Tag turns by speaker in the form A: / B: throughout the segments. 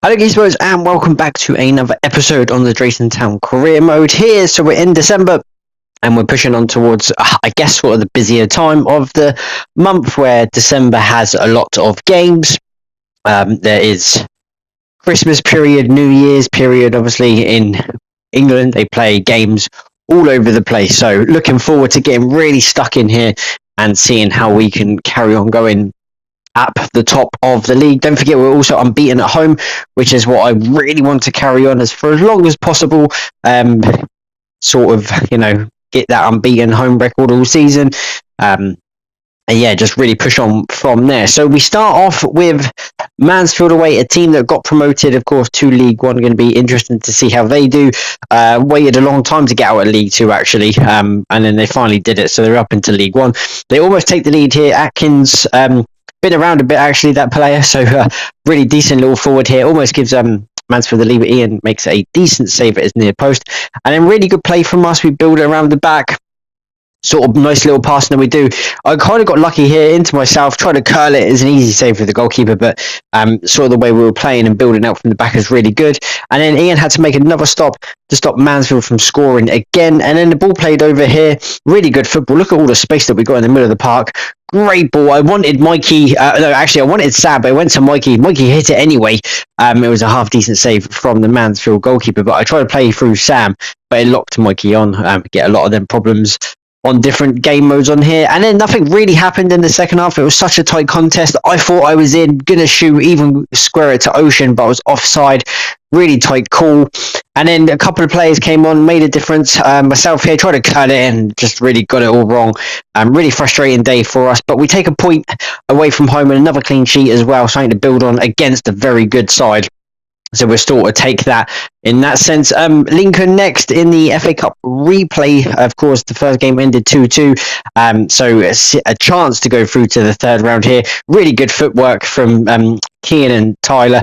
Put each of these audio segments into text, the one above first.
A: Hello Geezers and welcome back to another episode on the Drayton Town career mode here. So we're in December and we're pushing on towards, I guess, sort of the busier time of the month where December has a lot of games. There is Christmas period, New Year's period, obviously in England they play games all over the place. So looking forward to getting really stuck in here and seeing how we can carry on going at the top of the league. Don't forget we're also unbeaten at home, which is what I really want to carry on for as long as possible. Sort of, get that unbeaten home record all season. And yeah, just really push on from there. So we start off with Mansfield away, a team that got promoted, of course, to League One. Going to be interesting to see how they do. Waited a long time to get out of League Two, actually, and then they finally did it. So they're up into League One. They almost take the lead here. Atkins been around a bit, actually, that player. So really decent little forward here. Almost gives Mansfield the lead. Ian makes a decent save at his near post. And then really good play from us. We build it around the back. Sort of nice little passing that we do. I kind of got lucky here into myself, trying to curl it as an easy save for the goalkeeper, but sort of the way we were playing and building out from the back is really good. And then Ian had to make another stop to stop Mansfield from scoring again. And then the ball played over here. Really good football. Look at all the space that we got in the middle of the park. Great ball. I wanted Mikey. I wanted Sam, but I went to Mikey. Mikey hit it anyway. It was a half decent save from the Mansfield goalkeeper, but I tried to play through Sam, but it locked Mikey on. Get a lot of them problems on different game modes on here. And then nothing really happened in the second half. It was such a tight contest. I thought I was gonna shoot, even square it to Ocean, but I was offside. Really tight call. And then a couple of players came on, made a difference. Myself here tried to cut it and just really got it all wrong. Really frustrating day for us, but we take a point away from home and another clean sheet as well, something to build on against a very good side. So we're still to take that in that sense. Lincoln next in the FA Cup replay. Of course, the first game ended 2-2. So a chance to go through to the third round here. Really good footwork from Kean and Tyler.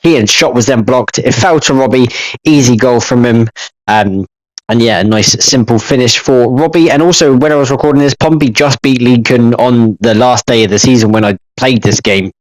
A: Kean's shot was then blocked. It fell to Robbie. Easy goal from him. And yeah, a nice simple finish for Robbie. And also, when I was recording this, Pompey just beat Lincoln on the last day of the season when I played this game.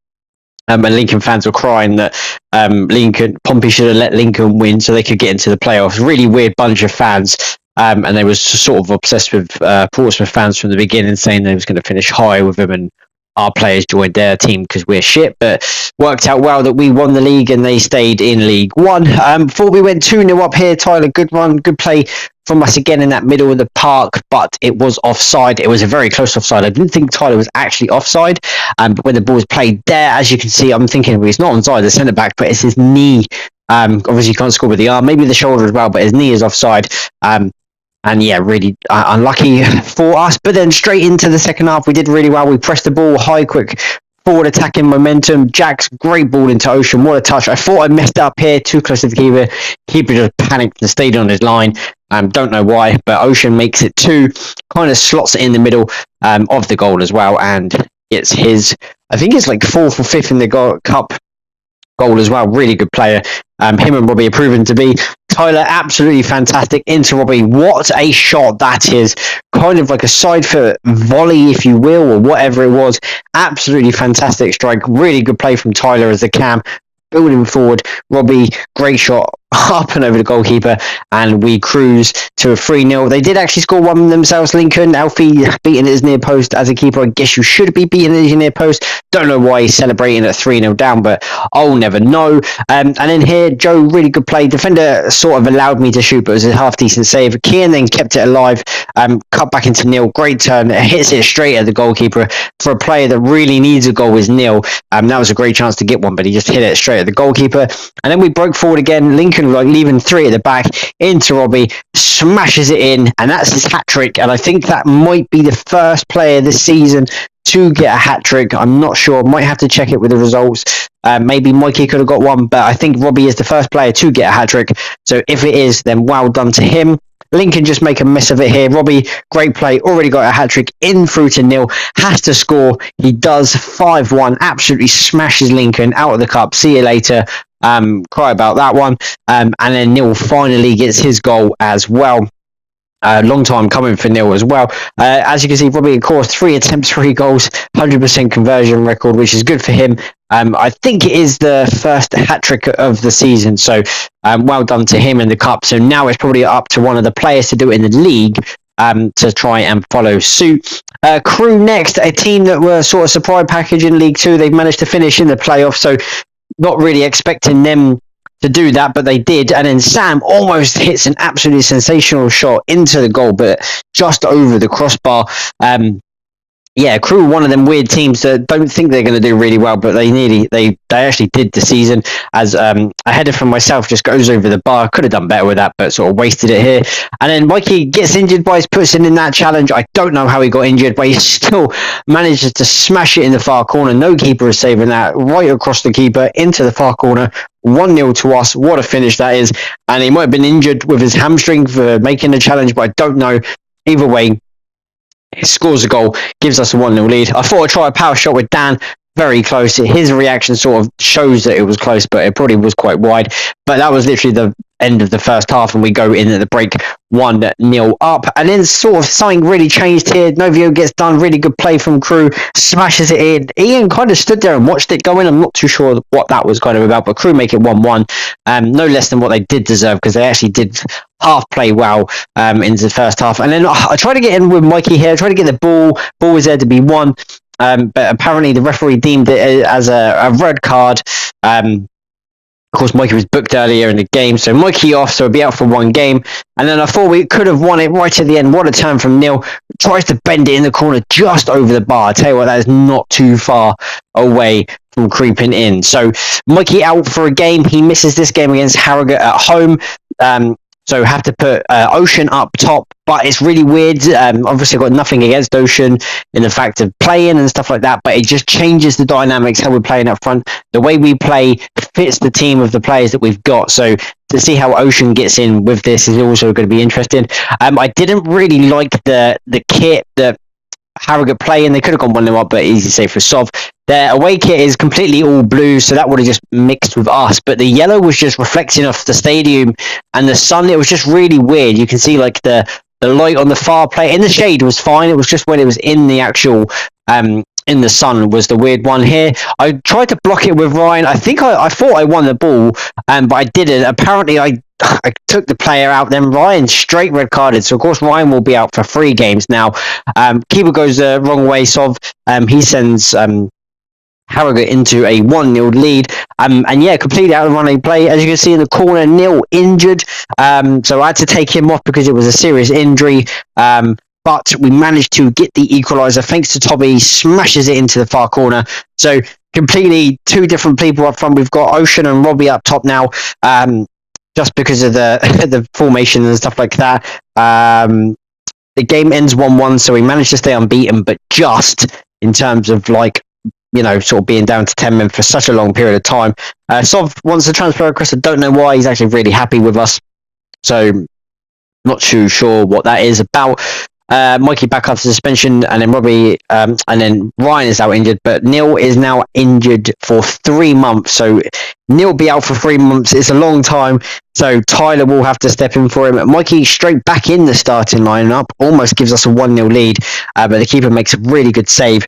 A: And Lincoln fans were crying that Pompey should have let Lincoln win so they could get into the playoffs. Really weird bunch of fans. And they were sort of obsessed with Portsmouth fans from the beginning, saying they was going to finish high with them and our players joined their team because we're shit. But worked out well that we won the league and they stayed in League One. Before we went 2-0 up here, Tyler, good run, good play from us again in that middle of the park, but it was offside. It was a very close offside. I didn't think Tyler was actually offside, but when the ball was played there, as you can see, I'm thinking, well, he's not onside, the centre back, but it's his knee. Obviously, you can't score with the arm, maybe the shoulder as well, but his knee is offside. And yeah, really unlucky for us. But then straight into the second half, we did really well. We pressed the ball high, quick, forward attacking momentum. Jack's great ball into Ocean. What a touch. I thought I messed up here, too close to the keeper. Keeper just panicked and stayed on his line. Don't know why, but Ocean makes it 2. Kind of slots it in the middle of the goal as well. And it's his, I think it's like 4th or 5th in the cup goal as well. Really good player. Him and Robbie are proven to be. Tyler, absolutely fantastic into Robbie. What a shot that is. Kind of like a side foot volley, if you will, or whatever it was. Absolutely fantastic strike. Really good play from Tyler as the cam. Building forward. Robbie, great shot up and over the goalkeeper, and we cruise to a 3-0. They did actually score one themselves, Lincoln. Alfie beating his near post as a keeper. I guess you should be beating his near post. Don't know why he's celebrating at 3-0 down, but I'll never know. And then here, Joe, really good play. Defender sort of allowed me to shoot, but it was a half decent save. Kean then kept it alive. Cut back into Neil. Great turn. Hits it straight at the goalkeeper. For a player that really needs a goal is Neil. That was a great chance to get one, but he just hit it straight at the goalkeeper. And then we broke forward again. Lincoln like leaving 3 at the back into Robbie, smashes it in, and that's his hat trick. And I think that might be the first player this season to get a hat trick. I'm not sure. Might have to check it with the results. Maybe Mikey could have got one, but I think Robbie is the first player to get a hat trick. So if it is, then well done to him. Lincoln just make a mess of it here. Robbie, great play, already got a hat-trick in through to Neil, has to score. He does 5-1, absolutely smashes Lincoln out of the cup. See you later. Cry about that one. And then Neil finally gets his goal as well. Long time coming for Neil as well. As you can see, Robbie, of course, 3 attempts, 3 goals, 100% conversion record, which is good for him. I think it is the first hat-trick of the season, so well done to him in the cup. So now it's probably up to one of the players to do it in the league, to try and follow suit. Crew next, a team that were sort of surprise package in League 2. They've managed to finish in the playoffs, so not really expecting them to do that, but they did. And then Sam almost hits an absolutely sensational shot into the goal, but just over the crossbar. Yeah, Crew, one of them weird teams that don't think they're going to do really well, but they actually did this season. As a header from myself just goes over the bar. Could have done better with that, but sort of wasted it here. And then Mikey gets injured by his person in that challenge. I don't know how he got injured, but he still manages to smash it in the far corner. No keeper is saving that. Right across the keeper into the far corner. 1-0 to us. What a finish that is. And he might have been injured with his hamstring for making the challenge, but I don't know. Either way, he scores a goal, gives us a 1-0 lead. I thought I'd try a power shot with Dan. Very close. His reaction sort of shows that it was close, but it probably was quite wide. But that was literally the end of the first half, and we go in at the break 1-0 up. And then sort of something really changed here. Novio gets done. Really good play from Crew. Smashes it in. Ian kind of stood there and watched it go in. I'm not too sure what that was kind of about, but Crew make it 1-1. No less than what they did deserve, because they actually did half play well into the first half. And then I tried to get in with Mikey here. I tried to get the ball. Ball was there to be won. But apparently the referee deemed it as a red card. Of course, Mikey was booked earlier in the game, so Mikey off, so he'll be out for one game. And then I thought we could have won it right at the end. What a turn from Neil. Tries to bend it in the corner just over the bar. I tell you what, that is not too far away from creeping in. So Mikey out for a game. He misses this game against Harrogate at home. So have to put Ocean up top, but it's really weird. Obviously, I've got nothing against Ocean in the fact of playing and stuff like that, but it just changes the dynamics, how we're playing up front. The way we play fits the team of the players that we've got. So to see how Ocean gets in with this is also going to be interesting. I didn't really like the kit that Harrogate play, and they could have gone 1-0 up, but easy save for Sov. Their away kit is completely all blue, so that would have just mixed with us. But the yellow was just reflecting off the stadium and the sun. It was just really weird. You can see like the light on the far plate. In the shade was fine. It was just when it was in the actual in the sun was the weird one here. I tried to block it with Ryan. I think I thought I won the ball, but I didn't. Apparently, I took the player out. Then Ryan straight red carded. So of course Ryan will be out for 3 games now. Keeper goes the wrong way. Sov he sends Harrogate into a 1-0 lead. And yeah, completely out of running play. As you can see in the corner, Neil injured. So I had to take him off because it was a serious injury. But we managed to get the equaliser thanks to Toby. Smashes it into the far corner. So completely 2 different people up front. We've got Ocean and Robbie up top now. Just because of the formation and stuff like that. The game ends 1-1, so we managed to stay unbeaten, but just in terms of like, you know, sort of being down to 10 men for such a long period of time. Sov wants to transfer across. I don't know why. He's actually really happy with us. So not too sure what that is about. Mikey back after suspension, and then Robbie, and then Ryan is out injured, but Neil is now injured for 3 months. So Neil will be out for 3 months. It's a long time. So Tyler will have to step in for him. Mikey straight back in the starting lineup, almost gives us a 1-0 lead, but the keeper makes a really good save.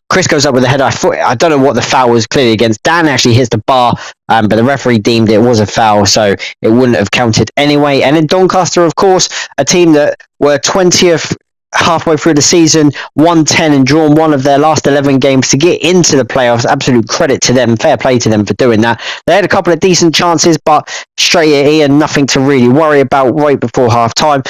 A: Chris goes up with a header. I don't know what the foul was clearly against. Dan actually hits the bar, but the referee deemed it was a foul, so it wouldn't have counted anyway. And then Doncaster, of course, a team that were 20th halfway through the season, won 10 and drawn one of their last 11 games to get into the playoffs. Absolute credit to them. Fair play to them for doing that. They had a couple of decent chances, but straight at Ian, nothing to really worry about right before half time.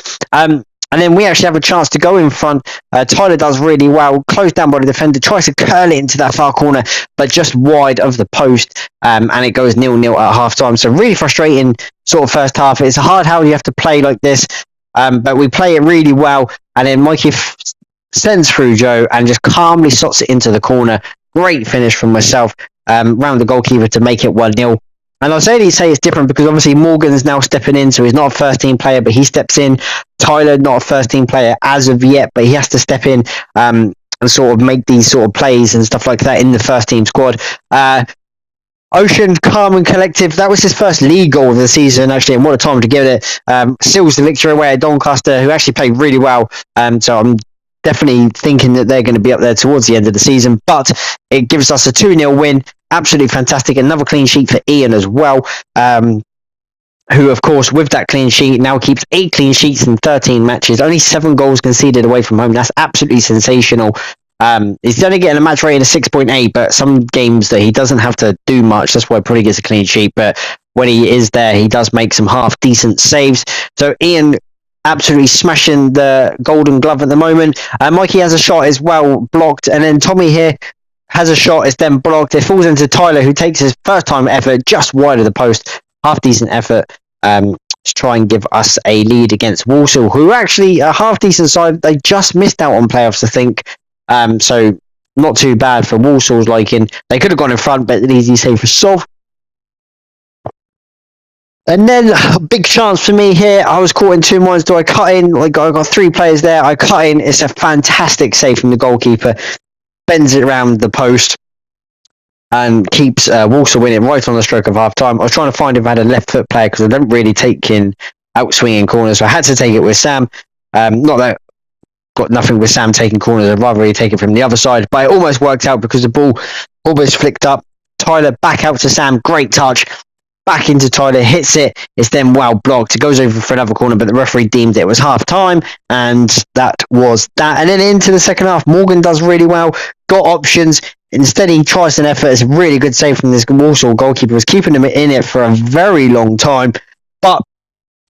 A: And then we actually have a chance to go in front. Tyler does really well. Closed down by the defender. Tries to curl it into that far corner, but just wide of the post. And it goes 0-0 at half time. So really frustrating sort of first half. It's hard how you have to play like this. But we play it really well. And then Mikey sends through Joe and just calmly slots it into the corner. Great finish from myself. Round the goalkeeper to make it 1-0. And I'll say it's different because obviously Morgan's now stepping in, so he's not a first-team player, but he steps in. Tyler, not a first-team player as of yet, but he has to step in and sort of make these sort of plays and stuff like that in the first-team squad. Ocean, calm and collective. That was his first league goal of the season, actually, and what a time to give it. Seals the victory away at Doncaster, who actually played really well. So I'm definitely thinking that they're going to be up there towards the end of the season, but it gives us a 2-0 win. absolutely fantastic. Another clean sheet for Ian as well. Who, of course, with that clean sheet, now keeps 8 clean sheets in 13 matches. Only 7 goals conceded away from home. That's absolutely sensational. He's only getting a match rating of 6.8, but some games that he doesn't have to do much. That's why he probably gets a clean sheet. But when he is there, he does make some half-decent saves. So Ian absolutely smashing the Golden Glove at the moment. Mikey has a shot as well, blocked. And then Tommy here has a shot, it's then blocked. It falls into Tyler, who takes his first-time effort just wide of the post. Half-decent effort. To try and give us a lead against Walsall, who are actually a half-decent side. They just missed out on playoffs, I think. So not too bad for Walsall's liking. They could have gone in front, but an easy save for Sov. And then a big chance for me here. I was caught in 2 minds. Do I cut in? I got 3 players there. I cut in. It's a fantastic save from the goalkeeper. Bends it around the post. And keeps Walsall winning right on the stroke of half time. I was trying to find if I had a left foot player because I don't really take in out swinging corners, so I had to take it with Sam. Not that I've got nothing with Sam taking corners, I'd rather really take it from the other side, but it almost worked out because the ball almost flicked up. Tyler back out to Sam, great touch. Back into Tyler, hits it. It's then well blocked. It goes over for another corner, but the referee deemed it was half time, and that was that. And then into the second half, Morgan does really well, got options. Instead, he tries an effort. It's a really good save from this Walsall goalkeeper. Was keeping him in it for a very long time. But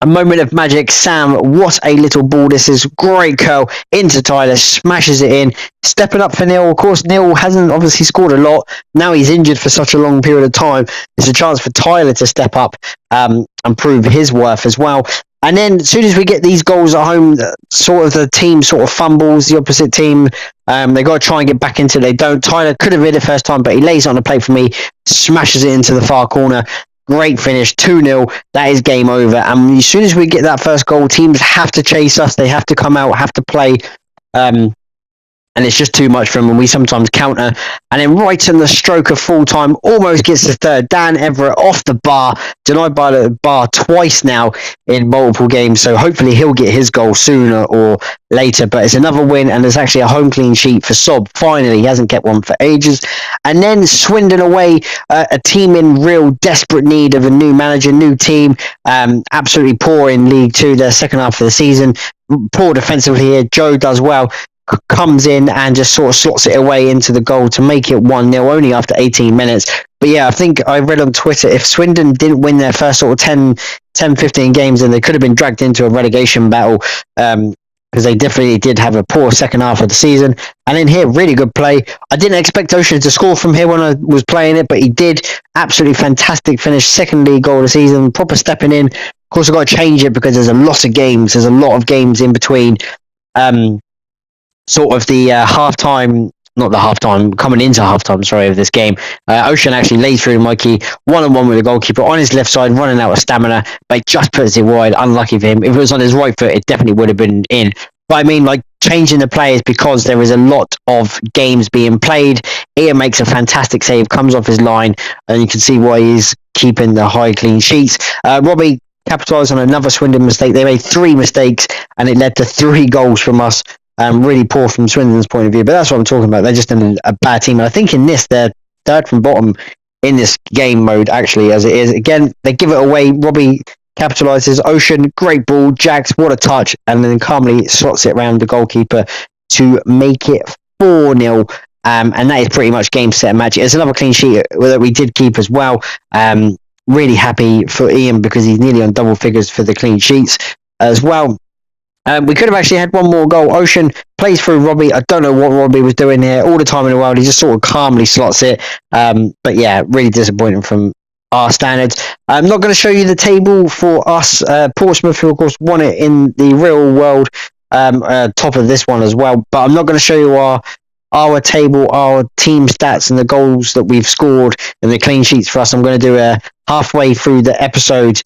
A: a moment of magic. Sam, what a little ball this is. Great curl into Tyler. Smashes it in. Stepping up for Neil. Of course, Neil hasn't obviously scored a lot. Now he's injured for such a long period of time. It's a chance for Tyler to step up and prove his worth as well. And then as soon as we get these goals at home, sort of the team sort of fumbles, the opposite team. They got to try and get back into it. They don't. Tyler could have hit it first time, but he lays it on the plate for me, smashes it into the far corner. Great finish, 2-0. That is game over. And as soon as we get that first goal, teams have to chase us. They have to come out, have to play. And it's just too much for them, and we sometimes counter. And then right in the stroke of full time, almost gets the third. Dan Everett off the bar, denied by the bar twice now in multiple games. So hopefully he'll get his goal sooner or later. But it's another win, and there's actually a home clean sheet for Sob. Finally, he hasn't kept one for ages. And then Swindon away, a team in real desperate need of a new manager, new team. Absolutely poor in League Two, their second half of the season. Poor defensively here. Joe does well. Comes in and just sort of slots it away into the goal to make it 1-0 only after 18 minutes. But yeah, I think I read on Twitter, if Swindon didn't win their first sort of 10-15 games, then they could have been dragged into a relegation battle, because they definitely did have a poor second half of the season. And then here, really good play. I didn't expect Ocean to score from here when I was playing it, but he did. Absolutely fantastic finish, second league goal of the season, proper stepping in. Of course, I've got to change it because there's a lot of games. There's a lot of games in between. Sort of the coming into halftime, sorry, of this game. Ocean actually lays through Mikey, 1-on-1 with the goalkeeper on his left side, running out of stamina, but he just puts it wide. Unlucky for him. If it was on his right foot, it definitely would have been in. But I mean, like, changing the players because there is a lot of games being played. Ian makes a fantastic save, comes off his line, and you can see why he's keeping the high clean sheets. Robbie capitalised on another Swindon mistake. They made 3 mistakes, and it led to 3 goals from us. Really poor from Swindon's point of view, but that's what I'm talking about. They're just in a bad team. And I think in this, they're third from bottom in this game mode, actually, as it is. Again, they give it away. Robbie capitalises. Ocean, great ball. Jax, what a touch. And then calmly slots it around the goalkeeper to make it 4-0. And that is pretty much game, set, and match. It's another clean sheet that we did keep as well. Really happy for Ian because he's nearly on double figures for the clean sheets as well. We could have actually had one more goal. Ocean plays through Robbie. I don't know what Robbie was doing here. All the time in the world, he just sort of calmly slots it. But yeah, really disappointing from our standards. I'm not going to show you the table for us. Portsmouth, who of course won it in the real world, top of this one as well. But I'm not going to show you our table, our team stats, and the goals that we've scored and the clean sheets for us. I'm going to do a halfway through the episode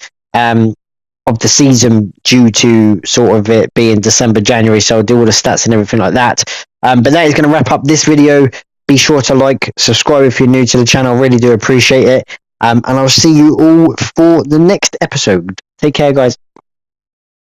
A: of the season due to sort of it being December, January, so I'll do all the stats and everything like that. But that is going to wrap up this video. Be sure to like, subscribe if you're new to the channel. Really do appreciate it. And I'll see you all for the next episode. Take care, guys.